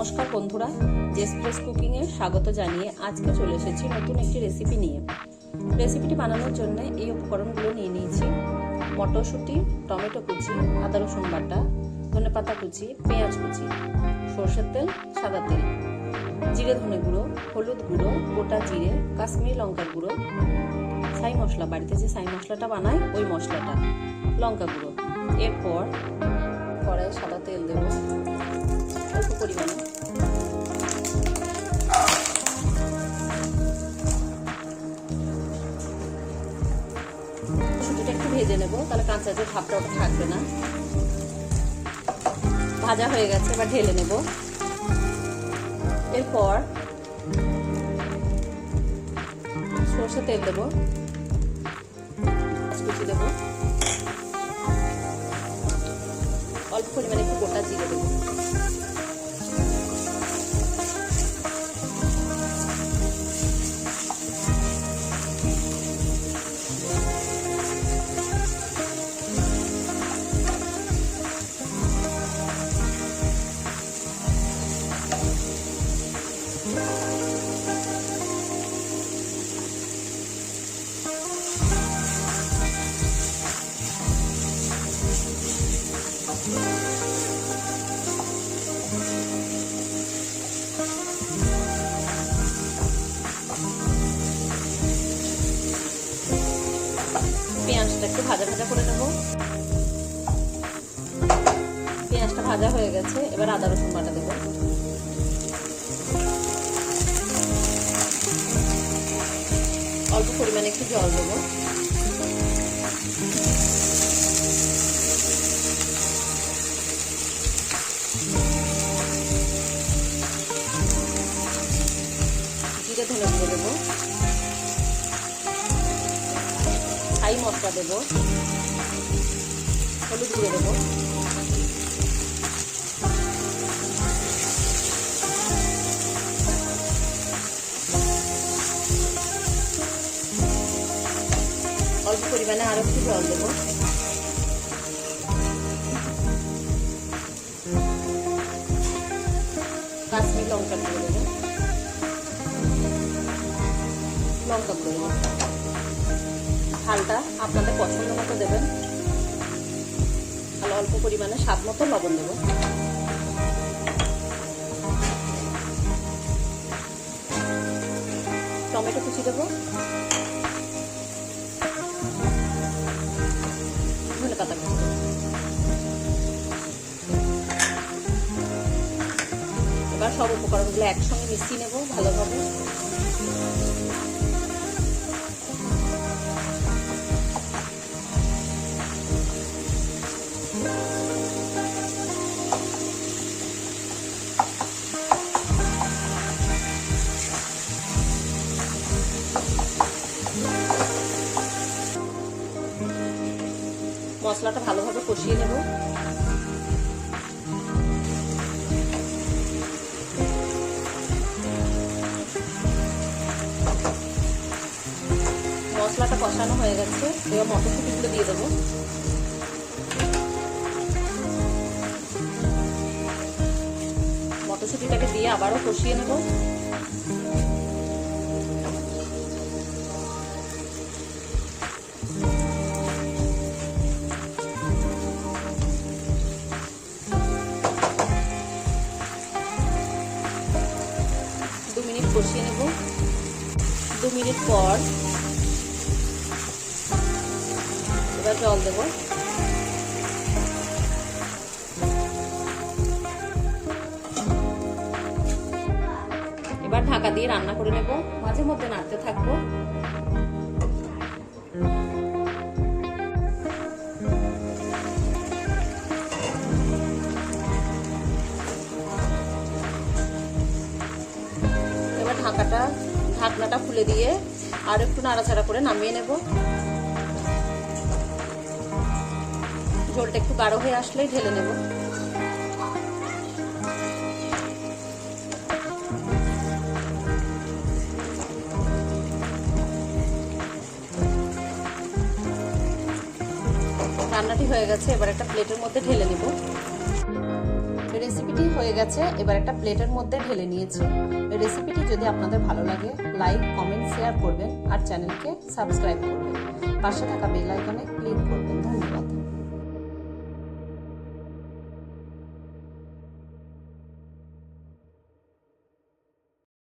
নমস্কার বন্ধুরা, JS press কুকিংয়ে স্বাগত জানিয়ে আজকে চলে এসেছি নতুন একটি রেসিপি নিয়ে। রেসিপিটি বানানোর জন্য এই উপকরণগুলো নিয়ে নিয়েছি: মটরশুঁটি, টমেটো কুচি, আদা রসুন বাটা, ধনেপাতা কুচি, পেঁয়াজ কুচি, সরষের তেল, সাদা তেল, জিরে ধনে গুঁড়ো, হলুদ গুঁড়ো, গোটা জিরে, কাশ্মীরি লঙ্কার গুঁড়ো, ছাই মশলা, বাড়িতে যে ছাই মশলাটা বানাই ওই মশলাটা, লঙ্কা গুঁড়ো। এরপর কড়াইয়ে সাদা তেল দেব অল্প পরিমাণে। শুধুটা একটু ভেজে নেব, তাহলে কাঁচা যে ভাবটা ওটা থাকবে না। ভাজা হয়ে গেছে, এবার ঢেলে নেব। এরপর সরষে তেল দেব, কুচি দেব, অল্প পরিমাণে একটু গোটা জিরে দেব, পেঁয়াজটা একটু ভাজা ভাজা করে নেব। পেঁয়াজটা ভাজা হয়ে গেছে, এবার আদা রসুন বাটা দেব। অল্প পরিমাণে একটু জল দেব। জিরে ধনে গুঁড়ো দেব, ছাই মশলা দেব, হলুদ গুঁড়ো দেব, অল্প পরিমাণে আরো একটু জল দেব। কাশ্মীরি লঙ্কার গুঁড়ো দেব, লঙ্কা গুঁড়ো দেব। ঝালটা আপনাদের পছন্দ মতো দেবেন, আর অল্প পরিমাণে স্বাদ মতো লবণ দেব। টমেটো কুচি দেব, ধনেপাতা কুচি দেব। এবার সব উপকরণগুলো একসঙ্গে মিশিয়ে নেব ভালোভাবে। মশলাটা ভালোভাবে কষিয়ে নেব। মশলাটা কষানো হয়ে গেছে, এবার মটরশুঁটিগুলো দিয়ে দেবো। মটরশুঁটিটাকে দিয়ে আবারও কষিয়ে নেব। কষিয়ে নেব। 2 মিনিট পর এবার জল দেব। এবার ঢাকা দিয়ে রান্না করে নেব, মাঝে মধ্যে নাড়তে থাকবো। ঢাকনাটা খুলে দিয়ে আর একটু নাড়াচাড়া করে নামিয়ে নেব। ঝোলটা একটু গাঢ় হয়ে আসলেই ঢেলে নেব। রান্নাটি হয়ে গেছে, এবার একটা প্লেটের মধ্যে ঢেলে নেব। রেসিপিটি হয়ে গেছে, এবার একটা প্লেটের মধ্যে ঢেলে নিয়েছি। রেসিপিটি যদি আপনাদের ভালো লাগে লাইক, কমেন্ট, শেয়ার করবেন আর চ্যানেলকে সাবস্ক্রাইব করবেন। পাশে থাকা বেল আইকনে ক্লিক করবেন। ধন্যবাদ।